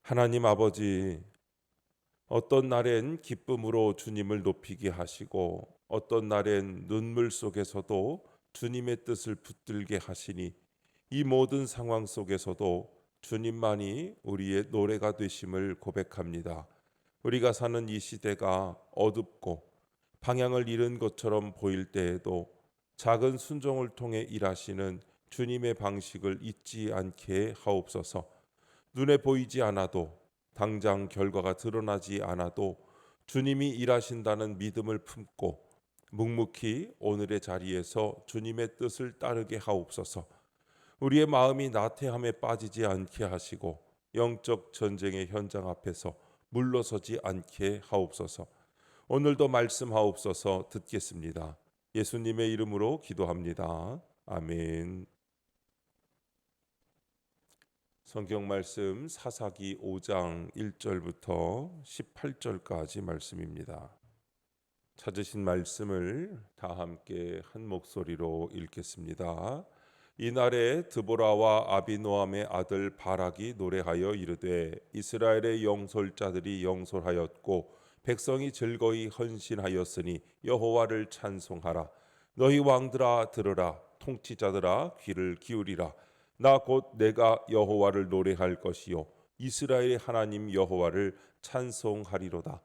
하나님 아버지, 어떤 날엔 기쁨으로 주님을 높이게 하시고 어떤 날엔 눈물 속에서도 주님의 뜻을 붙들게 하시니 이 모든 상황 속에서도 주님만이 우리의 노래가 되심을 고백합니다. 우리가 사는 이 시대가 어둡고 방향을 잃은 것처럼 보일 때에도 작은 순종을 통해 일하시는 주님의 방식을 잊지 않게 하옵소서. 눈에 보이지 않아도 당장 결과가 드러나지 않아도 주님이 일하신다는 믿음을 품고 묵묵히 오늘의 자리에서 주님의 뜻을 따르게 하옵소서. 우리의 마음이 나태함에 빠지지 않게 하시고 영적 전쟁의 현장 앞에서 물러서지 않게 하옵소서. 오늘도 말씀하옵소서. 듣겠습니다. 예수님의 이름으로 기도합니다. 아멘. 성경 말씀 사사기 5장 1절부터 18절까지 말씀입니다. 찾으신 말씀을 다 함께 한 목소리로 읽겠습니다. 이날에 드보라와 아비노함의 아들 바락이 노래하여 이르되 이스라엘의 영솔자들이 영솔하였고 백성이 즐거이 헌신하였으니 여호와를 찬송하라. 너희 왕들아 들으라. 통치자들아 귀를 기울이라. 나 곧 내가 여호와를 노래할 것이요 이스라엘의 하나님 여호와를 찬송하리로다.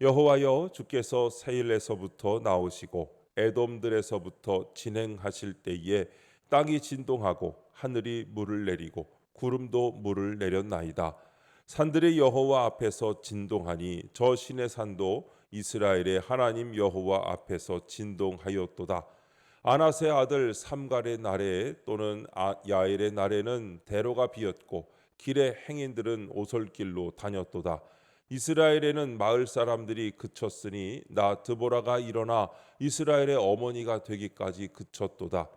여호와여, 주께서 세일에서부터 나오시고 에돔들에서부터 진행하실 때에 땅이 진동하고 하늘이 물을 내리고 구름도 물을 내렸나이다. 산들이 여호와 앞에서 진동하니 저 신의 산도 이스라엘의 하나님 여호와 앞에서 진동하였도다. 아낫의 아들 삼갈의 날에 또는 야엘의 날에는 대로가 비었고 길의 행인들은 오솔길로 다녔도다. 이스라엘에는 마을 사람들이 그쳤으니 나 드보라가 일어나 이스라엘의 어머니가 되기까지 그쳤도다.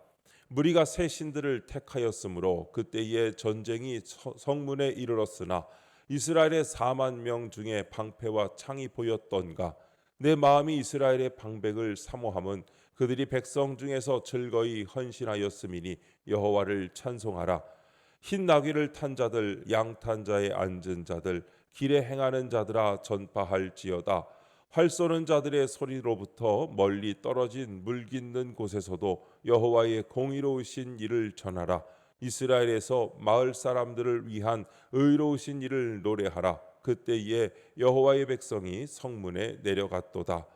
무리가 새 신들을 택하였으므로 그때에 전쟁이 성문에 이르렀으나 이스라엘의 4만 명 중에 방패와 창이 보였던가. 내 마음이 이스라엘의 방백을 사모함은 그들이 백성 중에서 즐거이 헌신하였음이니 여호와를 찬송하라. 흰 나귀를 탄 자들, 양 탄 자에 앉은 자들, 길에 행하는 자들아 전파할지어다. 활 쏘는 자들의 소리로부터 멀리 떨어진 물 깃는 곳에서도 여호와의 공의로우신 일을 전하라. 이스라엘에서 마을 사람들을 위한 의로우신 일을 노래하라. 그때에 여호와의 백성이 성문에 내려갔도다.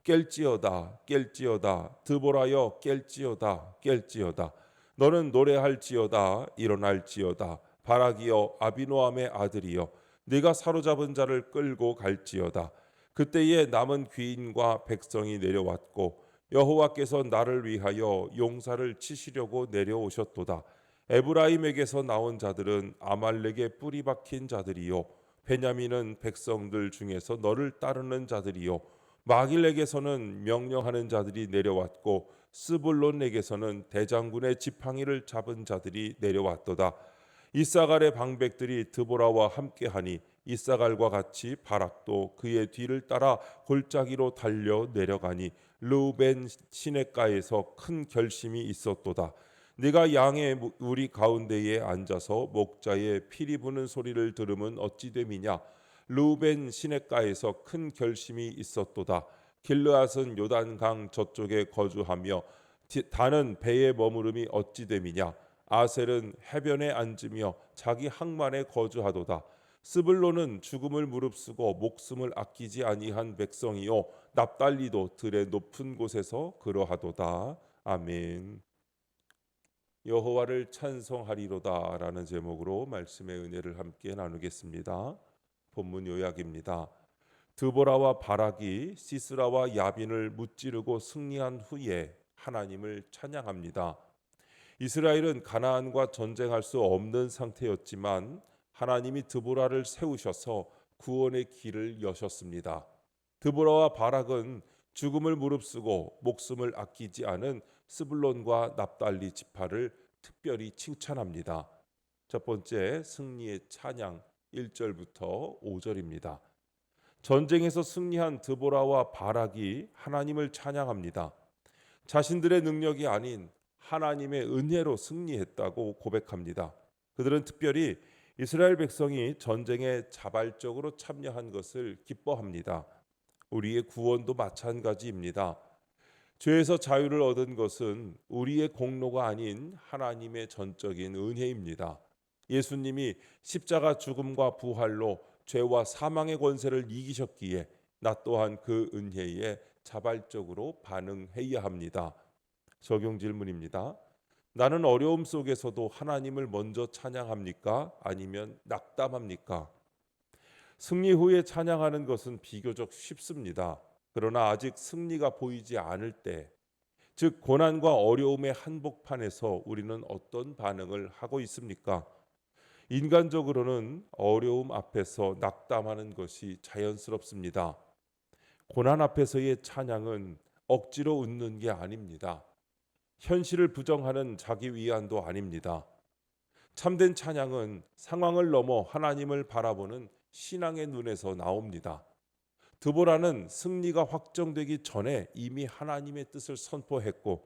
깰지어다 깰지어다 드보라여 깰지어다 깰지어다. 너는 노래할지어다 일어날지어다. 바락이여 아비노함의 아들이여 네가 사로잡은 자를 끌고 갈지어다. 그때에 남은 귀인과 백성이 내려왔고 여호와께서 나를 위하여 용사를 치시려고 내려오셨도다. 에브라임에게서 나온 자들은 아말렉의 뿌리 박힌 자들이요 베냐민은 백성들 중에서 너를 따르는 자들이요 마길에게서는 명령하는 자들이 내려왔고 스불론에게서는 대장군의 지팡이를 잡은 자들이 내려왔도다. 이사갈의 방백들이 드보라와 함께하니 이사갈과 같이 바락도 그의 뒤를 따라 골짜기로 달려 내려가니 르우벤 시냇가에서 큰 결심이 있었도다. 네가 양의 우리 가운데에 앉아서 목자의 피리 부는 소리를 들으면 어찌 됨이냐. 르우벤 시냇가에서 큰 결심이 있었도다. 길르앗은 요단강 저쪽에 거주하며 다는 배에 머무름이 어찌 됨이냐. 아셀은 해변에 앉으며 자기 항만에 거주하도다. 스불론은 죽음을 무릅쓰고 목숨을 아끼지 아니한 백성이요 납달리도 들의 높은 곳에서 그러하도다. 아멘. 여호와를 찬송하리로다라는 제목으로 말씀의 은혜를 함께 나누겠습니다. 본문 요약입니다. 드보라와 바락이 시스라와 야빈을 무찌르고 승리한 후에 하나님을 찬양합니다. 이스라엘은 가나안과 전쟁할 수 없는 상태였지만 하나님이 드보라를 세우셔서 구원의 길을 여셨습니다. 드보라와 바락은 죽음을 무릅쓰고 목숨을 아끼지 않은 스불론과 납달리 지파를 특별히 칭찬합니다. 첫 번째, 승리의 찬양 1절부터 5절입니다. 전쟁에서 승리한 드보라와 바락이 하나님을 찬양합니다. 자신들의 능력이 아닌 하나님의 은혜로 승리했다고 고백합니다. 그들은 특별히 이스라엘 백성이 전쟁에 자발적으로 참여한 것을 기뻐합니다. 우리의 구원도 마찬가지입니다. 죄에서 자유를 얻은 것은 우리의 공로가 아닌 하나님의 전적인 은혜입니다. 예수님이 십자가 죽음과 부활로 죄와 사망의 권세를 이기셨기에 나 또한 그 은혜에 자발적으로 반응해야 합니다. 적용 질문입니다. 나는 어려움 속에서도 하나님을 먼저 찬양합니까? 아니면 낙담합니까? 승리 후에 찬양하는 것은 비교적 쉽습니다. 그러나 아직 승리가 보이지 않을 때, 즉 고난과 어려움의 한복판에서 우리는 어떤 반응을 하고 있습니까? 인간적으로는 어려움 앞에서 낙담하는 것이 자연스럽습니다. 고난 앞에서의 찬양은 억지로 웃는 게 아닙니다. 현실을 부정하는 자기 위안도 아닙니다. 참된 찬양은 상황을 넘어 하나님을 바라보는 신앙의 눈에서 나옵니다. 드보라는 승리가 확정되기 전에 이미 하나님의 뜻을 선포했고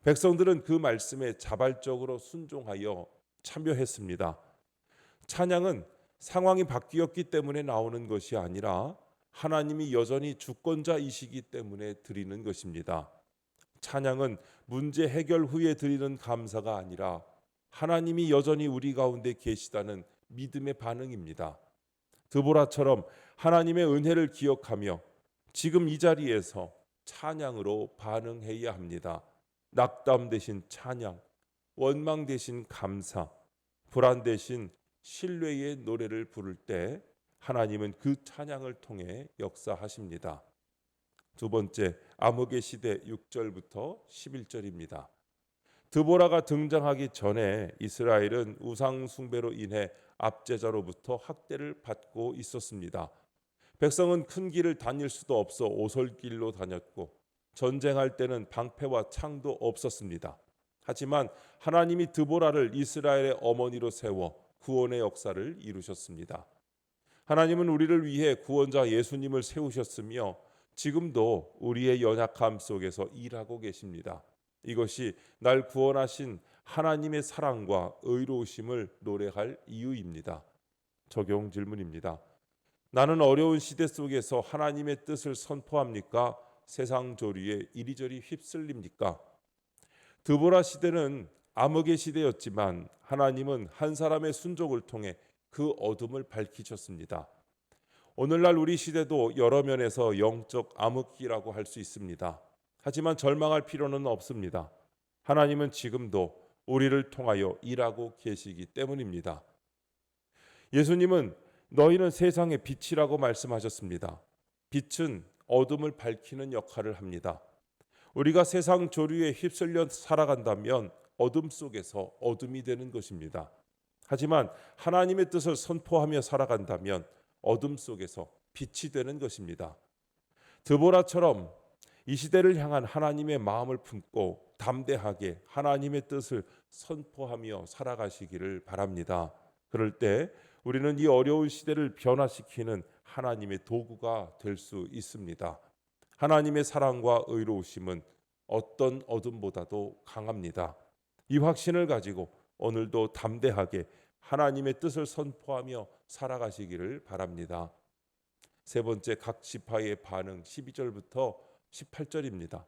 백성들은 그 말씀에 자발적으로 순종하여 참여했습니다. 찬양은 상황이 바뀌었기 때문에 나오는 것이 아니라 하나님이 여전히 주권자이시기 때문에 드리는 것입니다. 찬양은 문제 해결 후에 드리는 감사가 아니라 하나님이 여전히 우리 가운데 계시다는 믿음의 반응입니다. 드보라처럼 하나님의 은혜를 기억하며 지금 이 자리에서 찬양으로 반응해야 합니다. 낙담 대신 찬양, 원망 대신 감사, 불안 대신 신뢰의 노래를 부를 때 하나님은 그 찬양을 통해 역사하십니다. 두 번째, 암흑의 시대 6절부터 11절입니다. 드보라가 등장하기 전에 이스라엘은 우상 숭배로 인해 압제자로부터 학대를 받고 있었습니다. 백성은 큰 길을 다닐 수도 없어 오솔길로 다녔고 전쟁할 때는 방패와 창도 없었습니다. 하지만 하나님이 드보라를 이스라엘의 어머니로 세워 구원의 역사를 이루셨습니다. 하나님은 우리를 위해 구원자 예수님을 세우셨으며 지금도 우리의 연약함 속에서 일하고 계십니다. 이것이 날 구원하신 하나님의 사랑과 의로우심을 노래할 이유입니다. 적용 질문입니다. 나는 어려운 시대 속에서 하나님의 뜻을 선포합니까? 세상 조류에 이리저리 휩쓸립니까? 드보라 시대는 암흑의 시대였지만 하나님은 한 사람의 순종을 통해 그 어둠을 밝히셨습니다. 오늘날 우리 시대도 여러 면에서 영적 암흑기라고 할 수 있습니다. 하지만 절망할 필요는 없습니다. 하나님은 지금도 우리를 통하여 일하고 계시기 때문입니다. 예수님은 너희는 세상의 빛이라고 말씀하셨습니다. 빛은 어둠을 밝히는 역할을 합니다. 우리가 세상 조류에 휩쓸려 살아간다면 어둠 속에서 어둠이 되는 것입니다. 하지만 하나님의 뜻을 선포하며 살아간다면 어둠 속에서 빛이 되는 것입니다. 드보라처럼 이 시대를 향한 하나님의 마음을 품고 담대하게 하나님의 뜻을 선포하며 살아가시기를 바랍니다. 그럴 때 우리는 이 어려운 시대를 변화시키는 하나님의 도구가 될 수 있습니다. 하나님의 사랑과 의로우심은 어떤 어둠보다도 강합니다. 이 확신을 가지고 오늘도 담대하게 하나님의 뜻을 선포하며 살아가시기를 바랍니다. 세 번째, 각 지파의 반응 12절부터 18절입니다.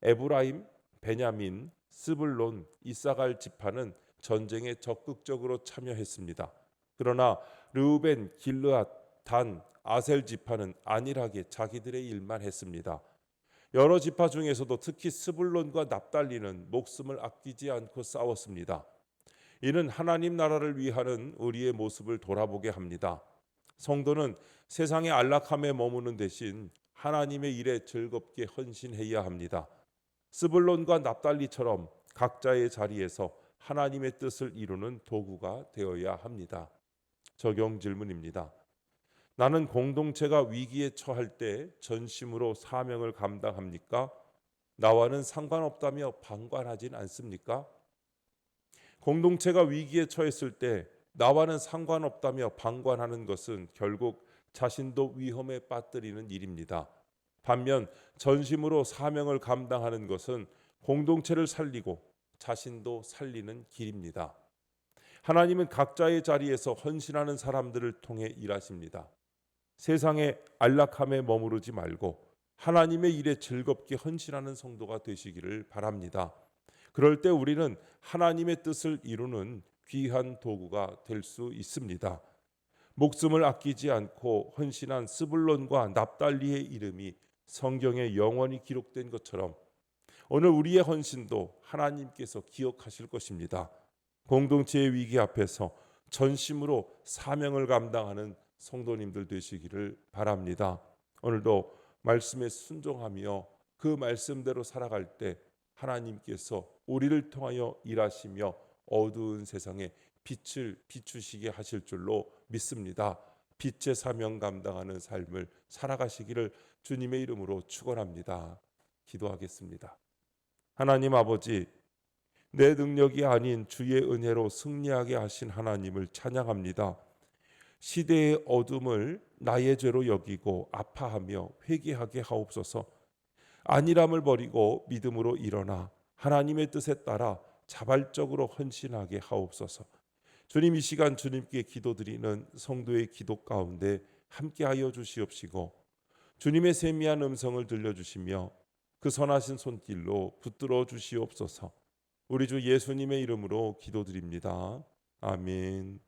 에브라임, 베냐민, 스불론, 이사갈 지파는 전쟁에 적극적으로 참여했습니다. 그러나 르우벤, 길르앗, 단, 아셀 지파는 안일하게 자기들의 일만 했습니다. 여러 지파 중에서도 특히 스불론과 납달리는 목숨을 아끼지 않고 싸웠습니다. 이는 하나님 나라를 위하는 우리의 모습을 돌아보게 합니다. 성도는 세상의 안락함에 머무는 대신 하나님의 일에 즐겁게 헌신해야 합니다. 스불론과 납달리처럼 각자의 자리에서 하나님의 뜻을 이루는 도구가 되어야 합니다. 적용 질문입니다. 나는 공동체가 위기에 처할 때 전심으로 사명을 감당합니까? 나와는 상관없다며 방관하진 않습니까? 공동체가 위기에 처했을 때 나와는 상관없다며 방관하는 것은 결국 자신도 위험에 빠뜨리는 일입니다. 반면 전심으로 사명을 감당하는 것은 공동체를 살리고 자신도 살리는 길입니다. 하나님은 각자의 자리에서 헌신하는 사람들을 통해 일하십니다. 세상의 안락함에 머무르지 말고 하나님의 일에 즐겁게 헌신하는 성도가 되시기를 바랍니다. 그럴 때 우리는 하나님의 뜻을 이루는 귀한 도구가 될 수 있습니다. 목숨을 아끼지 않고 헌신한 스불론과 납달리의 이름이 성경에 영원히 기록된 것처럼 오늘 우리의 헌신도 하나님께서 기억하실 것입니다. 공동체의 위기 앞에서 전심으로 사명을 감당하는 성도님들 되시기를 바랍니다. 오늘도 말씀에 순종하며 그 말씀대로 살아갈 때 하나님께서 우리를 통하여 일하시며 어두운 세상에 빛을 비추시게 하실 줄로 믿습니다. 빛의 사명 감당하는 삶을 살아가시기를 주님의 이름으로 축원합니다. 기도하겠습니다. 하나님 아버지, 내 능력이 아닌 주의 은혜로 승리하게 하신 하나님을 찬양합니다. 시대의 어둠을 나의 죄로 여기고 아파하며 회개하게 하옵소서. 안일함을 버리고 믿음으로 일어나 하나님의 뜻에 따라 자발적으로 헌신하게 하옵소서. 주님, 이 시간 주님께 기도드리는 성도의 기도 가운데 함께하여 주시옵시고 주님의 세미한 음성을 들려주시며 그 선하신 손길로 붙들어 주시옵소서. 우리 주 예수님의 이름으로 기도드립니다. 아멘.